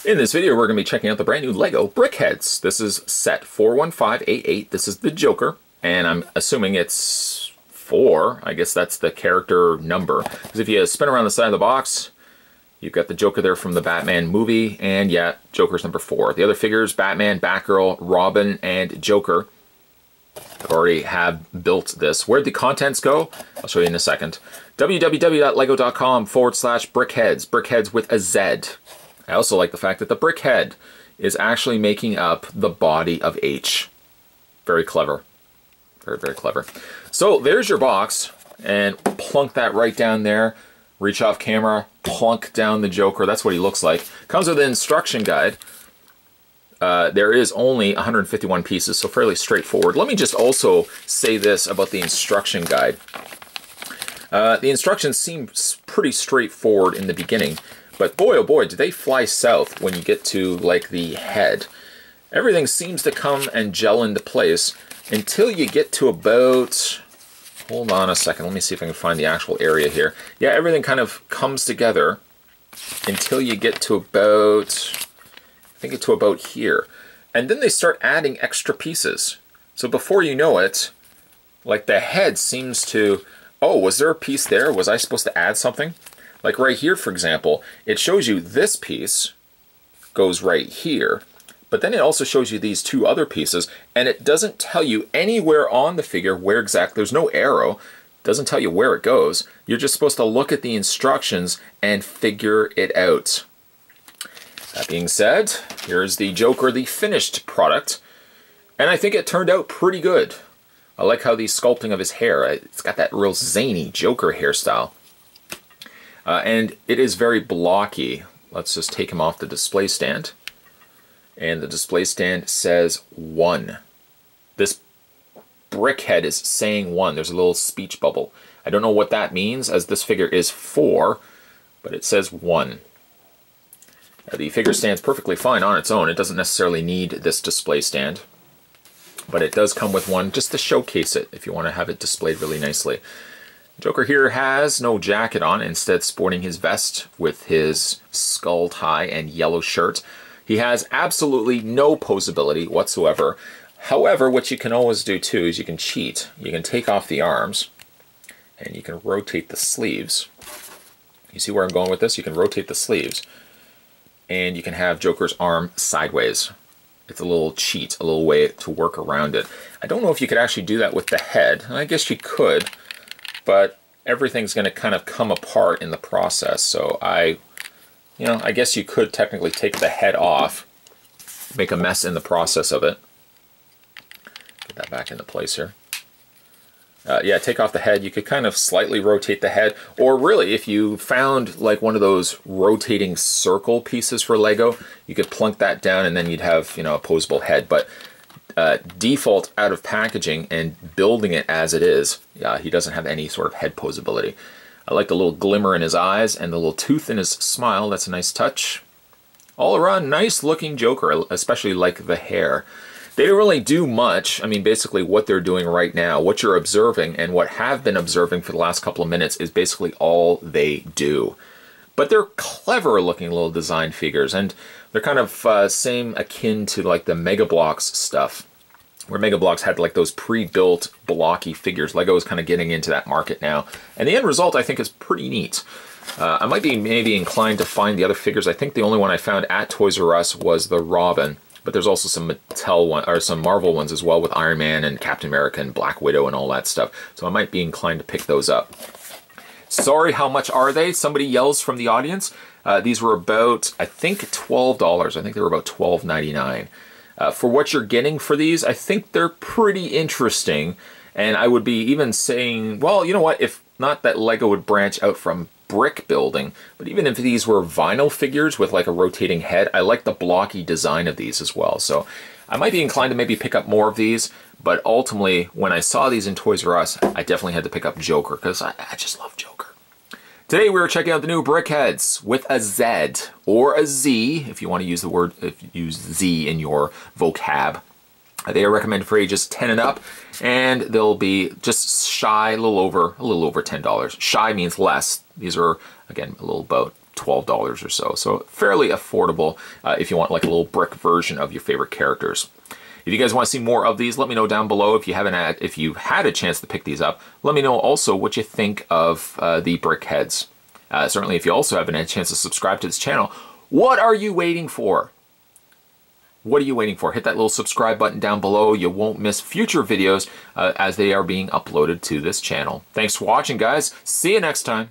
In this video, we're going to be checking out the brand new LEGO Brickheadz. This is set 41588. This is the Joker, and I'm assuming it's 4. I guess that's the character number. Because if you spin around the side of the box, you've got the Joker there from the Batman movie, and yeah, Joker's number 4. The other figures, Batman, Batgirl, Robin, and Joker. I already have built this. Where'd the contents go? I'll show you in a second. www.lego.com/brickheadz. Brickheadz with a Z. I also like the fact that the brickhead is actually making up the body of H. Very clever. Very, very clever. So there's your box, and plunk that right down there. Reach off camera, plunk down the Joker. That's what he looks like. Comes with an instruction guide. There is only 151 pieces, so fairly straightforward. Let me just also say this about the instruction guide. The instructions seem pretty straightforward in the beginning, but boy oh boy, do they fly south when you get to like the head. Everything seems to come and gel into place until you get to about, hold on a second, let me see if I can find the actual area here. Yeah, everything kind of comes together until you get to about, I think to about here. And then they start adding extra pieces. So before you know it, like the head seems to, oh, was there a piece there? Was I supposed to add something? Like right here, for example, it shows you this piece goes right here, but then it also shows you these two other pieces, and it doesn't tell you anywhere on the figure where exactly, there's no arrow, doesn't tell you where it goes. You're just supposed to look at the instructions and figure it out. That being said, here's the Joker, the finished product, and I think it turned out pretty good. I like how the sculpting of his hair, it's got that real zany Joker hairstyle. And it is very blocky. Let's just take him off the display stand. And the display stand says 1. This brickhead is saying 1. There's a little speech bubble. I don't know what that means, as this figure is 4, but it says 1. The figure stands perfectly fine on its own. It doesn't necessarily need this display stand, but it does come with one just to showcase it if you want to have it displayed really nicely. Joker here has no jacket on, instead sporting his vest with his skull tie and yellow shirt. He has absolutely no posability whatsoever. However, what you can always do too is you can cheat. You can take off the arms and you can rotate the sleeves. You see where I'm going with this? You can rotate the sleeves and you can have Joker's arm sideways. It's a little cheat, a little way to work around it. I don't know if you could actually do that with the head. I guess you could, but everything's going to kind of come apart in the process. So I guess you could technically take the head off, make a mess in the process of it. Get that back into place here. Yeah, take off the head. You could kind of slightly rotate the head, or really, if you found like one of those rotating circle pieces for Lego, you could plunk that down and then you'd have, a posable head. But default out of packaging and building it as it is, he doesn't have any sort of head posability. I like the little glimmer in his eyes and the little tooth in his smile. That's a nice touch. All around, nice looking Joker, especially like the hair. They don't really do much. I mean, basically what they're doing right now, what you're observing and what have been observing for the last couple of minutes is basically all they do. But they're clever looking little design figures, and they're kind of same akin to like the Mega Bloks stuff, where Mega Bloks had like those pre-built blocky figures. Lego is kind of getting into that market now, and the end result I think is pretty neat. I might be maybe inclined to find the other figures. I think the only one I found at Toys R Us was the Robin, but there's also some Mattel one or some Marvel ones as well with Iron Man and Captain America and Black Widow and all that stuff. So I might be inclined to pick those up. Sorry, how much are they? Somebody yells from the audience. These were about, I think, $12. I think they were about $12.99. For what you're getting for these, I think they're pretty interesting. And I would be even saying, well, you know what? If not that Lego would branch out from brick building, but even if these were vinyl figures with like a rotating head, I like the blocky design of these as well. So I might be inclined to maybe pick up more of these, but ultimately when I saw these in Toys R Us, I definitely had to pick up Joker because I just love Joker. Today we're checking out the new Brickheadz with a Z or a Z if you want to use the word, if you use Z in your vocab. They are recommended for ages 10 and up, and they'll be just shy, a little over $10. Shy means less. These are, again, a little about $12 or so. So fairly affordable if you want like a little brick version of your favorite characters. If you guys want to see more of these, let me know down below. If you had a chance to pick these up, let me know also what you think of the Brickheadz. Certainly, if you also haven't had a chance to subscribe to this channel, what are you waiting for? What are you waiting for? Hit that little subscribe button down below. You won't miss future videos as they are being uploaded to this channel. Thanks for watching, guys. See you next time.